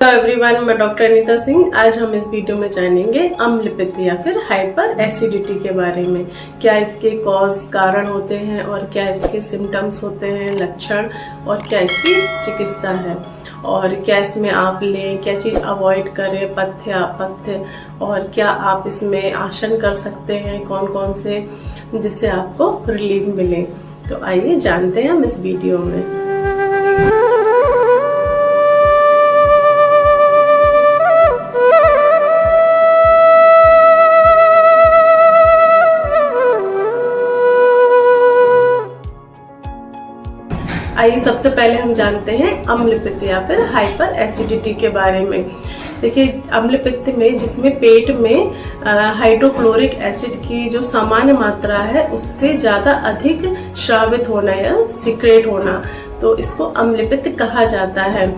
Hello everyone, मैं doctor Anita Singh. आज हम इस वीडियो में जानेंगे अम्ल पित्त या फिर हाइपर एसिडिटी के बारे में। क्या इसके कॉज कारण होते हैं और क्या इसके सिम्टम्स होते हैं, लक्षण, और क्या इसकी चिकित्सा है, और क्या इसमें आप लें, क्या चीज़ अवॉइड करें, पथ्य अपथ्य, और क्या आप इसमें आसन कर सकते हैं कौन कौन से, जिससे आपको रिलीफ मिले। तो आइए जानते हैं हम इस वीडियो में। आइए सबसे पहले हम जानते हैं अम्ल पित्त या फिर हाइपर एसिडिटी के बारे में। देखिए, अम्ल पित्त में जिसमें पेट में हाइड्रोक्लोरिक एसिड की जो सामान्य मात्रा है उससे ज़्यादा अधिक स्रावित होना या सिक्रेट होना, तो इसको अम्ल पित्त कहा जाता है।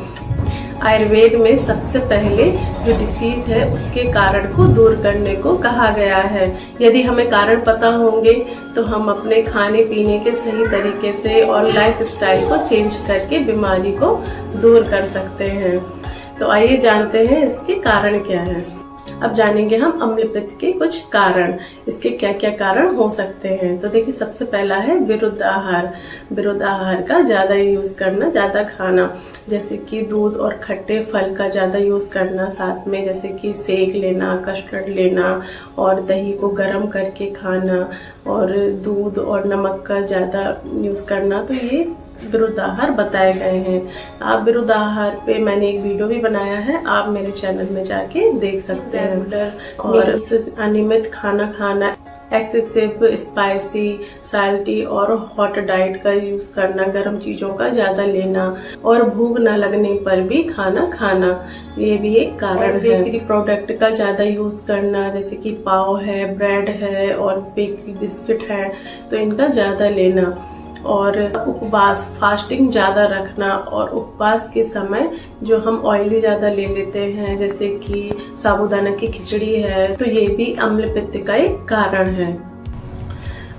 आयुर्वेद में सबसे पहले जो डिसीज है उसके कारण को दूर करने को कहा गया है। यदि हमें कारण पता होंगे तो हम अपने खाने पीने के सही तरीके से और लाइफ स्टाइल को चेंज करके बीमारी को दूर कर सकते हैं। तो आइए जानते हैं इसके कारण क्या है। अब जानेंगे हम अम्ल पित्त के कुछ कारण, इसके क्या क्या कारण हो सकते हैं। तो देखिए, सबसे पहला है विरुद्ध आहार। विरुद्ध आहार का ज़्यादा यूज़ करना, ज़्यादा खाना, जैसे कि दूध और खट्टे फल का ज़्यादा यूज़ करना, साथ में जैसे कि सेक लेना, कस्टर्ड लेना, और दही को गर्म करके खाना, और दूध और नमक का ज़्यादा यूज़ करना। तो ये विरुद्ध आहार बताए गए हैं। आप विरुद्ध आहार पे मैंने एक वीडियो भी बनाया है, आप मेरे चैनल में जाके देख सकते हैं। और अनियमित खाना खाना, एक्सेसिव स्पाइसी, साल्टी और हॉट डाइट का यूज़ करना, गर्म चीज़ों का ज़्यादा लेना, और भूख न लगने पर भी खाना खाना, ये भी एक कारण है। बेकरी प्रोडक्ट का ज़्यादा यूज़ करना, जैसे कि पाव है, ब्रेड है और बेकरी बिस्किट है, तो इनका ज़्यादा लेना। और उपवास, फास्टिंग ज़्यादा रखना, और उपवास के समय जो हम ऑयली ज़्यादा ले लेते हैं, जैसे कि साबूदाना की खिचड़ी है, तो ये भी अम्ल पित्त का एक कारण है।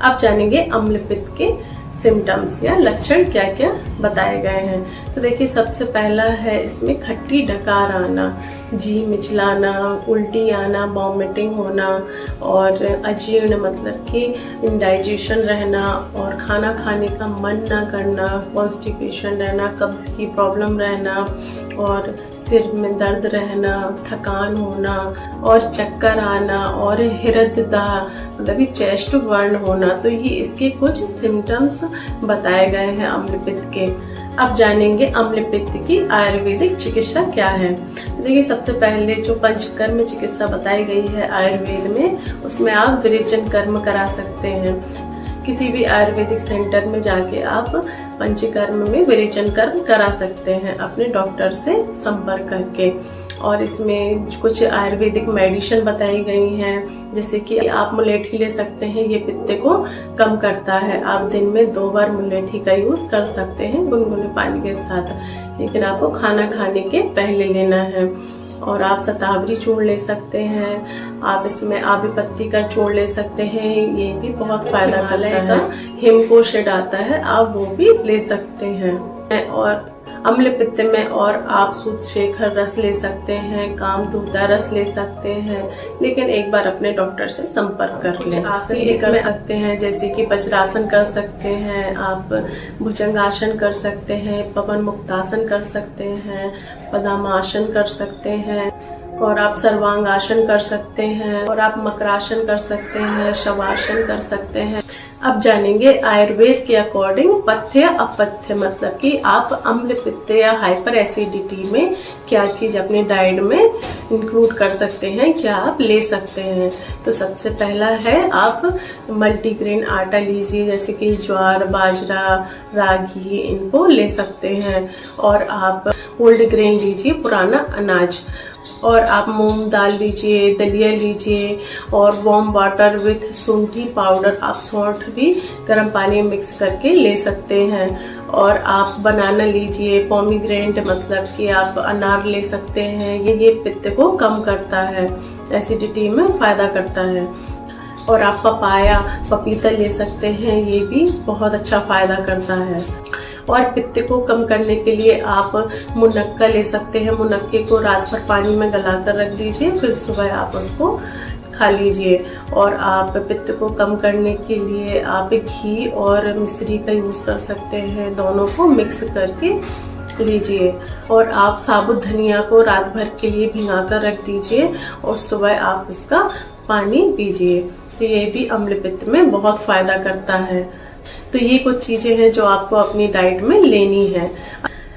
अब जानेंगे अम्ल पित्त के सिम्टम्स या लक्षण क्या क्या बताए गए हैं। तो देखिए, सबसे पहला है इसमें खट्टी डकार आना, जी मिचलाना, उल्टी आना, वॉमिटिंग होना, और अजीर्ण मतलब कि इंडाइजेशन रहना, और खाना खाने का मन ना करना, कॉन्स्टिपेशन रहना, कब्ज की प्रॉब्लम रहना, और सिर में दर्द रहना, थकान होना, और चक्कर आना, और हृदयदाह मतलब कि चेस्ट बर्न होना। तो ये इसके कुछ सिम्टम्स बताए गए हैं अम्ल पित्त के। अब जानेंगे अम्ल पित्त की आयुर्वेदिक चिकित्सा क्या है। तो देखिए, सबसे पहले जो पंचकर्म चिकित्सा बताई गई है आयुर्वेद में, उसमें आप विरेचन कर्म करा सकते हैं। किसी भी आयुर्वेदिक सेंटर में जाके आप पंचकर्म में विरेचन कर्म करा सकते हैं अपने डॉक्टर से संपर्क करके। और इसमें कुछ आयुर्वेदिक मेडिसिन बताई गई हैं, जैसे कि आप मुलेठी ले सकते हैं, ये पित्त को कम करता है। आप दिन में 2 बार मुलेठी का यूज़ कर सकते हैं गुनगुने पानी के साथ, लेकिन आपको खाना खाने के पहले लेना है। और आप शतावरी चूर्ण ले सकते हैं, आप इसमें आबी पत्ती का चूर्ण ले सकते हैं, ये भी बहुत फायदा करता है। हिमकोशेड आता है, आप वो भी ले सकते हैं। और अम्ल पित्त में और आप सूतशेखर रस ले सकते हैं, कामधुता रस ले सकते हैं, लेकिन एक बार अपने डॉक्टर से संपर्क कर लें। आसन भी कर सकते हैं, जैसे कि वज्रासन कर सकते हैं, आप भुजंगासन कर सकते हैं, पवन मुक्तासन कर सकते हैं, पद्मासन कर सकते हैं, और आप सर्वांगासन कर सकते हैं, और आप मकरासन कर सकते हैं, शवासन कर सकते हैं। अब जानेंगे आयुर्वेद के अकॉर्डिंग पथ्य अपथ्य, मतलब कि आप अम्ल पित्त या हाइपर एसिडिटी में क्या चीज़ अपनी डाइट में इंक्लूड कर सकते हैं, क्या आप ले सकते हैं। तो सबसे पहला है आप मल्टीग्रेन आटा लीजिए, जैसे कि ज्वार, बाजरा, रागी, इनको ले सकते हैं। और आप ओल्ड ग्रेन लीजिए, पुराना अनाज, और आप मूंग दाल लीजिए, दलिया लीजिए, और वार्म वाटर विथ सूंठी पाउडर, आप सौंठ भी गर्म पानी में मिक्स करके ले सकते हैं। और आप बनाना लीजिए, पोमीग्रेनेट मतलब कि आप अनार ले सकते हैं, ये पित्त को कम करता है, एसिडिटी में फ़ायदा करता है। और आप पपाया, पपीता ले सकते हैं, ये भी बहुत अच्छा फ़ायदा करता है। और पित्त को कम करने के लिए आप मुनक्का ले सकते हैं। मुनक्के को रात भर पानी में गला कर रख दीजिए, फिर सुबह आप उसको खा लीजिए। और आप पित्त को कम करने के लिए आप घी और मिश्री का यूज़ कर सकते हैं, दोनों को मिक्स करके लीजिए। और आप साबुत धनिया को रात भर के लिए भिंगा कर रख दीजिए और सुबह आप उसका पानी पीजिए। तो ये भी अम्ल पित्त में बहुत फ़ायदा करता है। तो ये कुछ चीज़ें हैं जो आपको अपनी डाइट में लेनी है।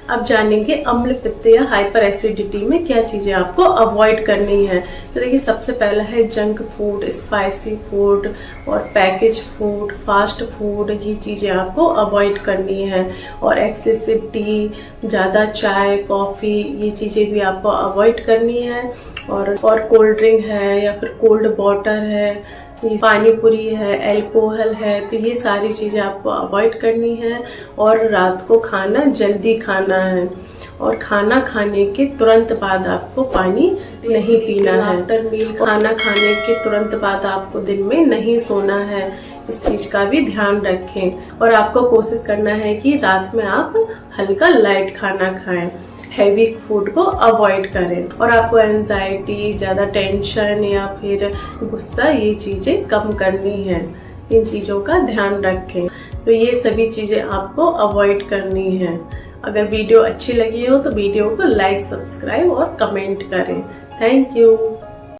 अब जानेंगे अम्ल पित्त या हाइपर एसिडिटी में क्या चीज़ें आपको अवॉइड करनी है। तो देखिए, सबसे पहला है जंक फूड, स्पाइसी फूड और पैकेज फूड, फास्ट फूड, ये चीज़ें आपको अवॉइड करनी है। और एक्सेसिव टी, ज़्यादा चाय, कॉफ़ी, ये चीज़ें भी आपको अवॉइड करनी है। और कोल्ड ड्रिंक है या फिर कोल्ड वाटर है, पानी पूरी है, अल्कोहल है, तो ये सारी चीज़ें आपको अवॉइड करनी है। और रात को खाना जल्दी खाना है और खाना खाने के तुरंत बाद आपको पानी नहीं पीना है। आफ्टर मील, खाना खाने के तुरंत बाद आपको दिन में नहीं सोना है, इस चीज़ का भी ध्यान रखें। और आपको कोशिश करना है कि रात में आप हल्का लाइट खाना खाएं, हैवी फूड को अवॉइड करें। और आपको एंजाइटी, ज़्यादा टेंशन या फिर गुस्सा, ये चीज़ें कम करनी है, इन चीज़ों का ध्यान रखें। तो ये सभी चीज़ें आपको अवॉइड करनी है। अगर वीडियो अच्छी लगी हो तो वीडियो को लाइक, सब्सक्राइब और कमेंट करें। Thank you.